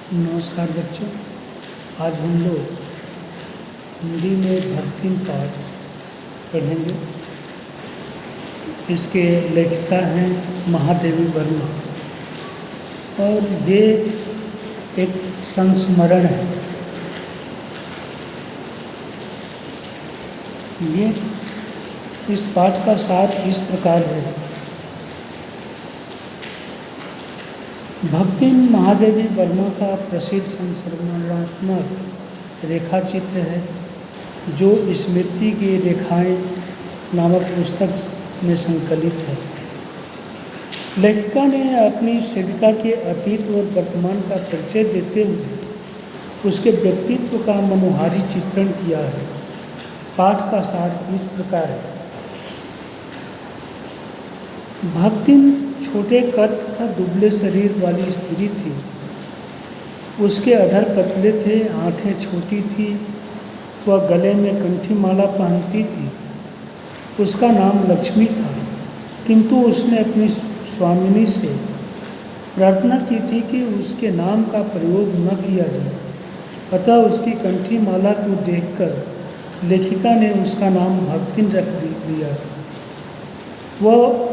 नमस्कार बच्चों। आज हम लोग हिंदी में भक्तिम पाठ पढ़ेंगे। इसके लेखिका हैं महादेवी वर्मा और ये एक संस्मरण है। ये इस पाठ का सार इस प्रकार है। भक्तिम महादेवी वर्मा का प्रसिद्ध संस्मरणात्मक रेखा चित्र है जो स्मृति की रेखाएं नामक पुस्तक में संकलित है। लेखिका ने अपनी सेविका के अतीत और वर्तमान का परिचय देते हुए उसके व्यक्तित्व का मनोहारी चित्रण किया है। पाठ का सार इस प्रकार है। भक्तिम छोटे कद तथा दुबले शरीर वाली स्त्री थी। उसके अधर पतले थे, आंखें छोटी थी। वह गले में कंठी माला पहनती थी। उसका नाम लक्ष्मी था, किंतु उसने अपनी स्वामिनी से प्रार्थना की थी कि उसके नाम का प्रयोग न किया जाए। अतः उसकी कंठी माला को देखकर लेखिका ने उसका नाम भक्तिन रख दिया था। वह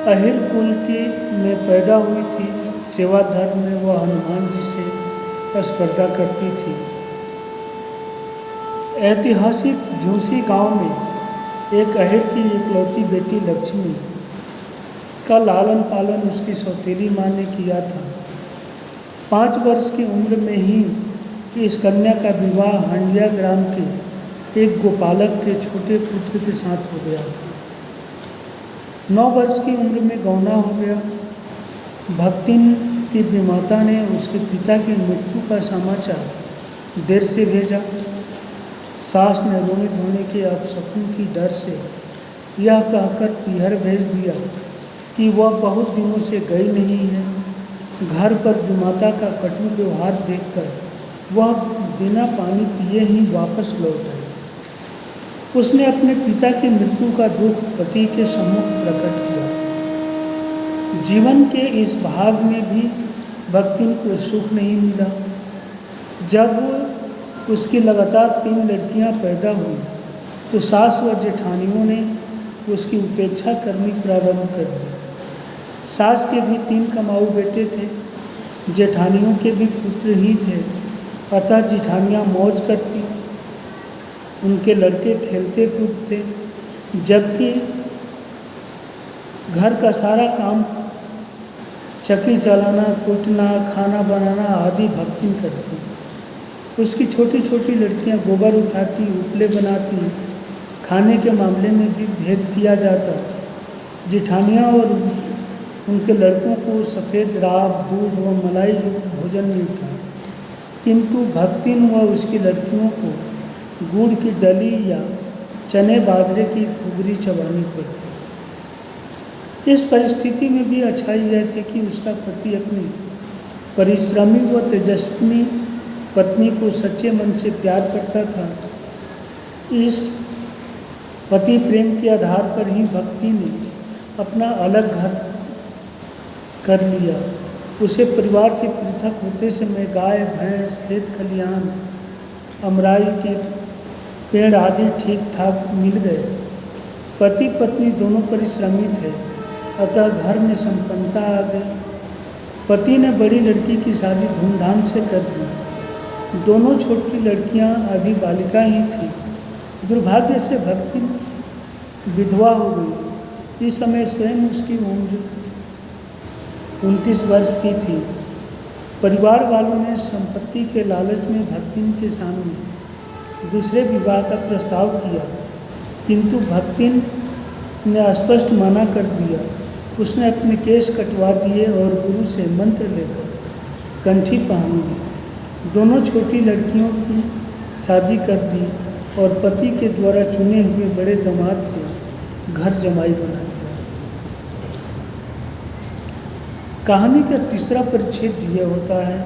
अहिर कुल की में पैदा हुई थी। सेवा धर्म में वह हनुमान जी से स्पर्धा करती थी। ऐतिहासिक झूसी गांव में एक अहिर की इकलौती बेटी लक्ष्मी का लालन पालन उसकी सौतेली माँ ने किया था। 5 वर्ष की उम्र में ही इस कन्या का विवाह हंडिया ग्राम के एक गोपालक के छोटे पुत्र के साथ हो गया था। 9 वर्ष की उम्र में गौना हो गया। भक्तिन की विमाता ने उसके पिता की मृत्यु का समाचार देर से भेजा। सास ने रोने धोने के अपशकुन की डर से यह कहकर पीहर भेज दिया कि वह बहुत दिनों से गई नहीं है। घर पर विमाता का कटु व्यवहार देखकर वह बिना पानी पिए ही वापस लौट आई। उसने अपने पिता की मृत्यु का दुख पति के सम्मुख प्रकट किया। जीवन के इस भाग में भी भक्तिन को सुख नहीं मिला। जब उसकी लगातार 3 लड़कियां पैदा हुई तो सास व जेठानियों ने उसकी उपेक्षा करनी प्रारंभ कर दी। सास के भी 3 कमाऊ बेटे थे। जेठानियों के भी पुत्र ही थे। अतः जेठानियाँ मौज करती। उनके लड़के खेलते कूदते, जबकि घर का सारा काम चक्की चलाना, कूटना, खाना बनाना आदि भक्तिन करती। उसकी छोटी छोटी लड़कियां गोबर उठाती, उपले बनाती। खाने के मामले में भी भेद किया जाता। जेठानियाँ और उनके लड़कों को सफ़ेद राब, दूध व मलाई युक्त भोजन मिलता, किंतु भक्तिन व उसकी लड़कियों को गुड़ की डली या चने बाजरे की खुगरी चबानी पड़ती। इस परिस्थिति में भी अच्छाई यह थी कि उसका पति अपनी परिश्रमी व तेजस्विनी पत्नी को सच्चे मन से प्यार करता था। इस पति प्रेम के आधार पर ही भक्ति ने अपना अलग घर कर लिया। उसे परिवार से पृथक होते समय गाय, भैंस, खेत खलिहान, अमराई के पेड़ आदि ठीक ठाक मिल गए। पति पत्नी दोनों परिश्रमी थे, अतः घर में संपन्नता आ गई। पति ने बड़ी लड़की की शादी धूमधाम से कर दी। दोनों छोटी लड़कियां अभी बालिका ही थीं। दुर्भाग्य से भक्ति विधवा हो गई। इस समय स्वयं उसकी उम्र 29 वर्ष की थी। परिवार वालों ने संपत्ति के लालच में भक्तिन के सामने दूसरे विवाह का प्रस्ताव किया, किंतु भक्तिन ने स्पष्ट मना कर दिया। उसने अपने केश कटवा दिए और गुरु से मंत्र लेकर कंठी पहन ली। दोनों छोटी लड़कियों की शादी कर दी और पति के द्वारा चुने हुए बड़े दामाद को घर जमाई बना दिया। कहानी का तीसरा परिच्छेद यह होता है।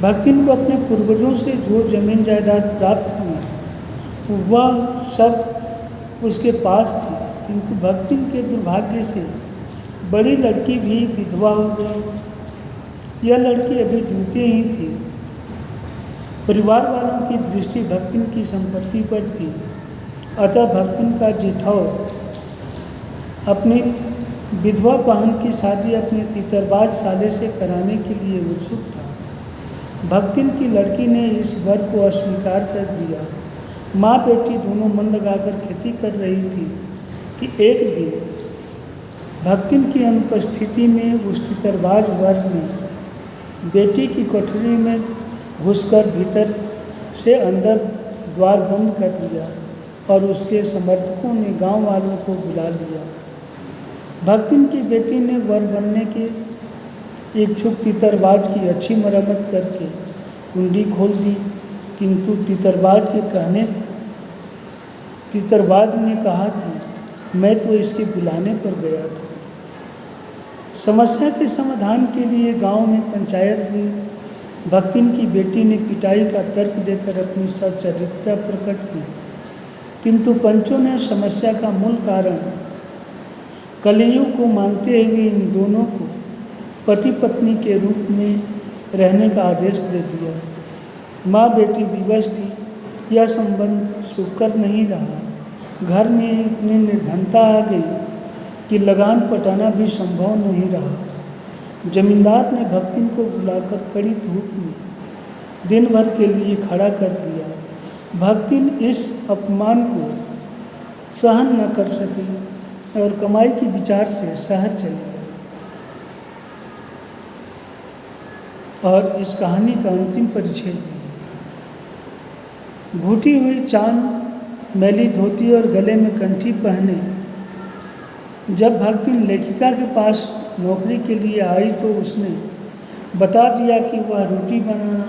भक्तिन को अपने पूर्वजों से जो जमीन जायदाद प्राप्त हुई वह सब उसके पास थी, किंतु भक्तिन के दुर्भाग्य से बड़ी लड़की भी विधवा हो गई। यह लड़की अभी जूते ही थी। परिवार वालों की दृष्टि भक्तिन की संपत्ति पर थी, अतः भक्तिन का जिठाव अपनी विधवा बहन की शादी अपने तीतरबाज साले से कराने के लिए उत्सुक था। भक्तिन की लड़की ने इस वर को अस्वीकार कर दिया। माँ बेटी दोनों मन लगाकर खेती कर रही थी कि एक दिन भक्तिन की अनुपस्थिति में उस तीतरबाज वर ने बेटी की कोठरी में घुसकर भीतर से अंदर द्वार बंद कर दिया और उसके समर्थकों ने गांव वालों को बुला लिया। भक्तिन की बेटी ने वर बनने के इच्छुक तीतरबाज की अच्छी मरम्मत करके कुंडी खोल दी, किंतु तीतरबाज के कहने तीतरबाज ने कहा कि मैं तो इसके बुलाने पर गया था। समस्या के समाधान के लिए गांव में पंचायत हुई। भक्तिन की बेटी ने पिटाई का तर्क देकर अपनी सच्चरित्रता प्रकट की, किंतु पंचों ने समस्या का मूल कारण कलयुग को मानते हुए इन दोनों को पति पत्नी के रूप में रहने का आदेश दे दिया। माँ बेटी विवश थी, यह संबंध सुखकर नहीं रहा। घर में इतनी निर्धनता आ गई कि लगान पटाना भी संभव नहीं रहा। जमींदार ने भक्तिन को बुलाकर कड़ी धूप में दिन भर के लिए खड़ा कर दिया। भक्तिन इस अपमान को सहन न कर सकी और कमाई के विचार से शहर चली गई। और इस कहानी का अंतिम परिच्छेद घुटी हुई चांद, मैली धोती और गले में कंठी पहने जब भक्तिन लेखिका के पास नौकरी के लिए आई तो उसने बता दिया कि वह रोटी बनाना,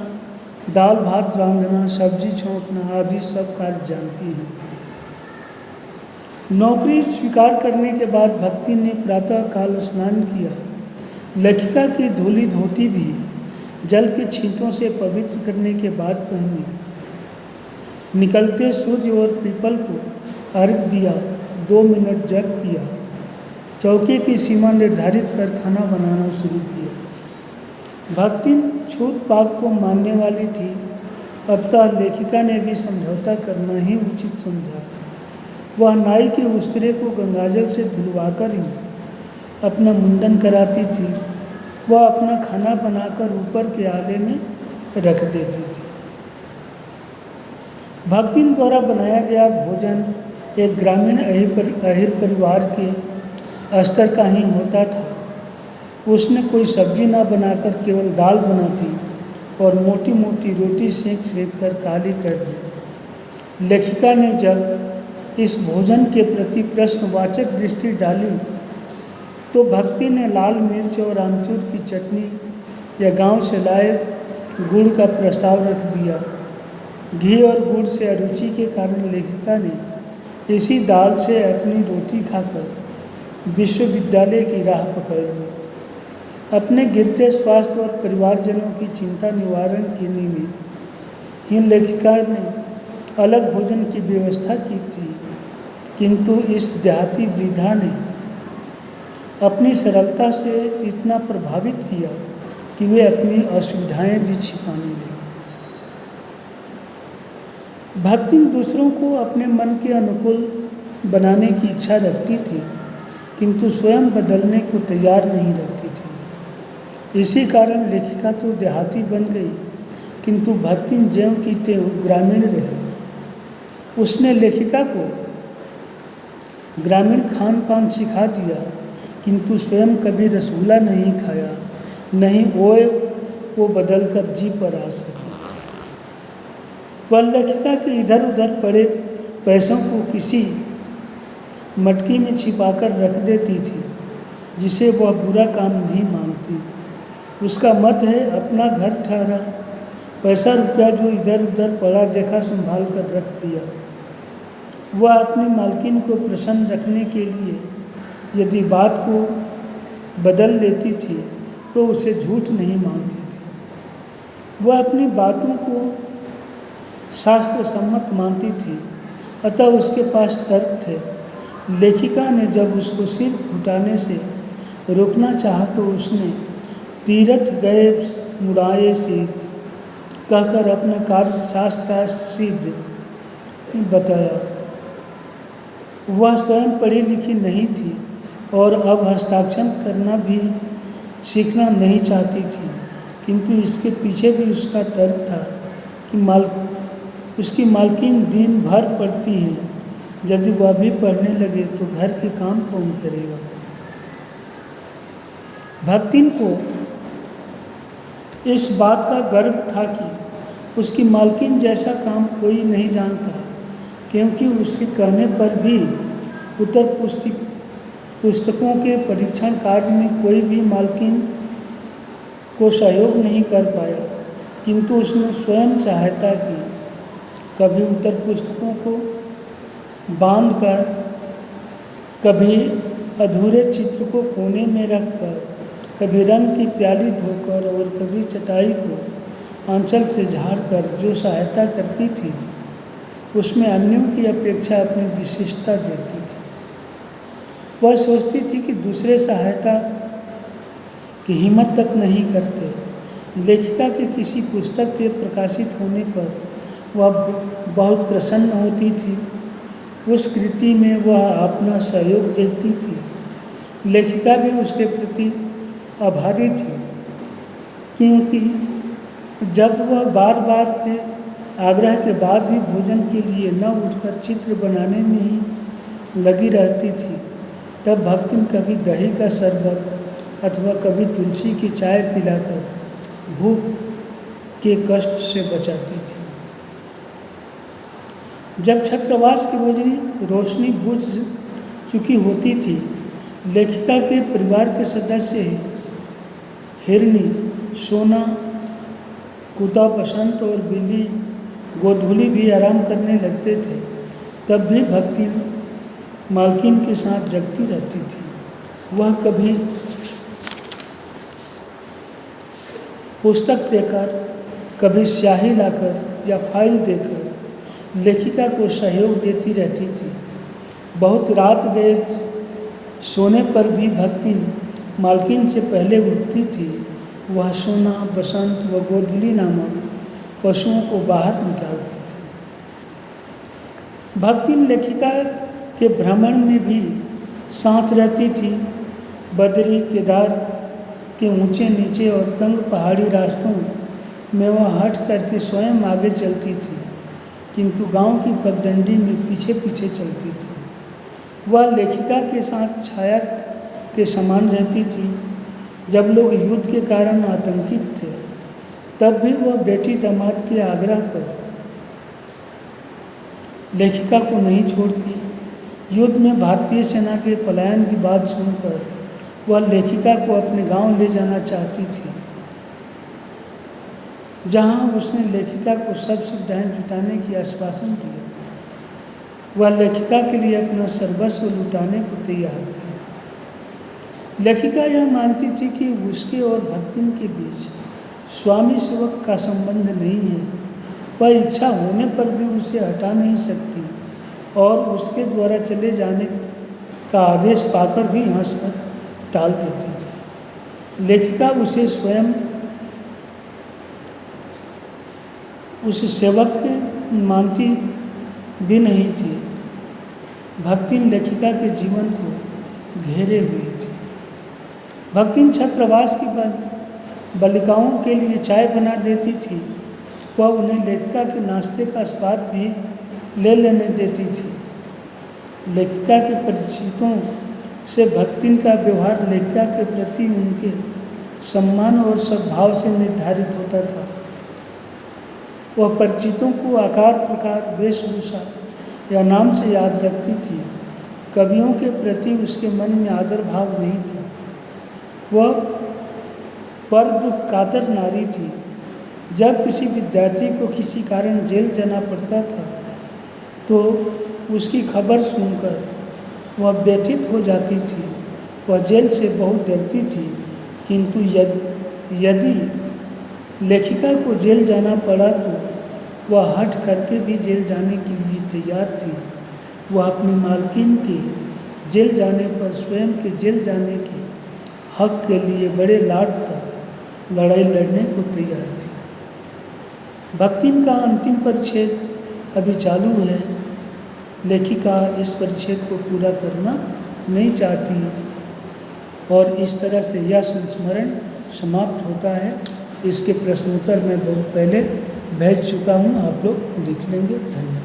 दाल भात रांधना, सब्जी छौंकना आदि सब कार्य जानती है। नौकरी स्वीकार करने के बाद भक्ति ने प्रातःकाल स्नान किया। लेखिका की धूली धोती भी जल के छींटों से पवित्र करने के बाद पहनी। निकलते सूर्य और पीपल को अर्घ दिया, 2 मिनट जप किया, चौके की सीमा निर्धारित कर खाना बनाना शुरू किया। भक्ति छूत पाप को मानने वाली थी, अतः लेखिका ने भी समझौता करना ही उचित समझा। वह नाई के उस्तरे को गंगाजल से धुलवाकर ही अपना मुंडन कराती थी। वह अपना खाना बनाकर ऊपर के आले में रख देती थी। भक्तिन द्वारा बनाया गया भोजन एक ग्रामीण अहिर परिवार के स्तर का ही होता था। उसने कोई सब्जी ना बनाकर केवल दाल बनाती और मोटी मोटी रोटी सेक सेक कर काली कर दी। लेखिका ने जब इस भोजन के प्रति प्रश्नवाचक दृष्टि डाली तो भक्ति ने लाल मिर्च और आमचूर की चटनी या गांव से लाए गुड़ का प्रस्ताव रख दिया। घी और गुड़ से अरुचि के कारण लेखिका ने इसी दाल से अपनी रोटी खाकर विश्वविद्यालय की राह पकड़ ली। अपने गिरते स्वास्थ्य और परिवारजनों की चिंता निवारण करने में इन लेखिका ने अलग भोजन की व्यवस्था की थी, किंतु इस देहाती वृद्धा ने अपनी सरलता से इतना प्रभावित किया कि वे अपनी असुविधाएं भी छिपाने लगी। भक्ति दूसरों को अपने मन के अनुकूल बनाने की इच्छा रखती थी, किंतु स्वयं बदलने को तैयार नहीं रहती थी। इसी कारण लेखिका तो देहाती बन गई, किंतु भक्ति ज्यों की त्यों ग्रामीण रही। उसने लेखिका को ग्रामीण खान पान सिखा दिया, किंतु स्वयं कभी रसगुल्ला नहीं खाया, नहीं ओए वो बदलकर जी पर आ सकी। वह लेखिका के इधर उधर पड़े पैसों को किसी मटकी में छिपाकर रख देती थी, जिसे वह बुरा काम नहीं मानती। उसका मत है अपना घर ठहरा, पैसा रुपया जो इधर उधर पड़ा देखा संभाल कर रख दिया। वह अपनी मालकिन को प्रसन्न रखने के लिए यदि बात को बदल लेती थी तो उसे झूठ नहीं मानती थी। वह अपनी बातों को शास्त्र सम्मत मानती थी, अतः उसके पास तर्क थे। लेखिका ने जब उसको सिर घुटाने से रोकना चाहा तो उसने तीरथ गए मुराए सिद्ध कहकर अपना कार्य शास्त्रार्थ सिद्ध बताया। वह स्वयं पढ़ी लिखी नहीं थी और अब हस्ताक्षर करना भी सीखना नहीं चाहती थी, किंतु इसके पीछे भी उसका तर्क था कि उसकी मालकिन दिन भर पढ़ती है, यदि वह भी पढ़ने लगे तो घर के काम कौन करेगा। भक्तिन को इस बात का गर्व था कि उसकी मालकिन जैसा काम कोई नहीं जानता, क्योंकि उसके कहने पर भी उत्तर पुस्तकों के परीक्षण कार्य में कोई भी मालकिन को सहयोग नहीं कर पाया, किंतु उसने स्वयं सहायता की। कभी उत्तर पुस्तकों को बांधकर, कभी अधूरे चित्र को कोने में रखकर, कभी रंग की प्याली धोकर और कभी चटाई को आंचल से झाड़कर जो सहायता करती थी, उसमें अन्यों की अपेक्षा अपनी विशिष्टता देखती थी। वह सोचती थी कि दूसरे सहायता की हिम्मत तक नहीं करते। लेखिका के किसी पुस्तक के प्रकाशित होने पर वह बहुत प्रसन्न होती थी। उस कृति में वह अपना सहयोग देखती थी। लेखिका भी उसके प्रति आभारी थी, क्योंकि जब वह बार बार के आग्रह के बाद भी भोजन के लिए न उठकर चित्र बनाने में ही लगी रहती थी, तब भक्तिन कभी दही का शरबत अथवा कभी तुलसी की चाय पिलाकर भूख के कष्ट से बचाती थी। जब छात्रावास की रोशनी बुझ चुकी होती थी, लेखिका के परिवार के सदस्य हिरनी, सोना, कुत्ता बसंत और बिल्ली गोधूली भी आराम करने लगते थे, तब भी भक्तिन मालकिन के साथ जगती रहती थी। वह कभी पुस्तक देकर, कभी स्याही लाकर या फाइल देकर लेखिका को सहयोग देती रहती थी। बहुत रात गए सोने पर भी भक्तिन मालकिन से पहले उठती थी। वह सोना, बसंत व गोधूली नामक पशुओं को बाहर निकालती थी। भक्तिन लेखिका के भ्रमण में भी साथ रहती थी। बद्री, केदार के ऊंचे नीचे और तंग पहाड़ी रास्तों में वह हट करके स्वयं आगे चलती थी, किंतु गांव की पगडंडी में पीछे पीछे चलती थी। वह लेखिका के साथ छाया के समान रहती थी। जब लोग युद्ध के कारण आतंकित थे, तब भी वह बेटी दामाद के आग्रह पर लेखिका को नहीं छोड़ती। युद्ध में भारतीय सेना के पलायन की बात सुनकर वह लेखिका को अपने गांव ले जाना चाहती थी, जहां उसने लेखिका को सब सुविधाएं जुटाने की आश्वासन दिया। वह लेखिका के लिए अपना सर्वस्व लुटाने को तैयार थी। लेखिका यह मानती थी कि उसके और भक्तिन के बीच स्वामी सेवक का संबंध नहीं है। वह इच्छा होने पर भी उसे हटा नहीं सकती और उसके द्वारा चले जाने का आदेश पाकर भी हंसकर टाल देती थी। लेखिका उसे स्वयं उस सेवक मानती भी नहीं थी। भक्तिन लेखिका के जीवन को घेरे हुई थी। भक्तिन छात्रावास की बालिकाओं के लिए चाय बना देती थी। वह उन्हें लेखिका के नाश्ते का स्वाद भी ले लेने देती थी। लेखिका के परिचितों से भक्तिन का व्यवहार लेखिका के प्रति उनके सम्मान और सद्भाव से निर्धारित होता था। वह परिचितों को आकार प्रकार, वेशभूषा या नाम से याद रखती थी। कवियों के प्रति उसके मन में आदर भाव नहीं था। वह पर दुख कातर नारी थी। जब किसी विद्यार्थी को किसी कारण जेल जाना पड़ता था, तो उसकी खबर सुनकर वह व्यथित हो जाती थी। वह जेल से बहुत डरती थी, किंतु यदि लेखिका को जेल जाना पड़ा तो वह हट करके भी जेल जाने के लिए तैयार थी। वह अपनी मालकिन के जेल जाने पर स्वयं के जेल जाने के हक के लिए बड़े लाड तक लड़ाई लड़ने को तैयार थी। भक्तिम का अंतिम परिच्छेद अभी चालू है। लेखिका इस परिच्छेद को पूरा करना नहीं चाहती और इस तरह से यह संस्मरण समाप्त होता है। इसके प्रश्नोत्तर मैं बहुत पहले भेज चुका हूँ, आप लोग लिख लेंगे। धन्यवाद।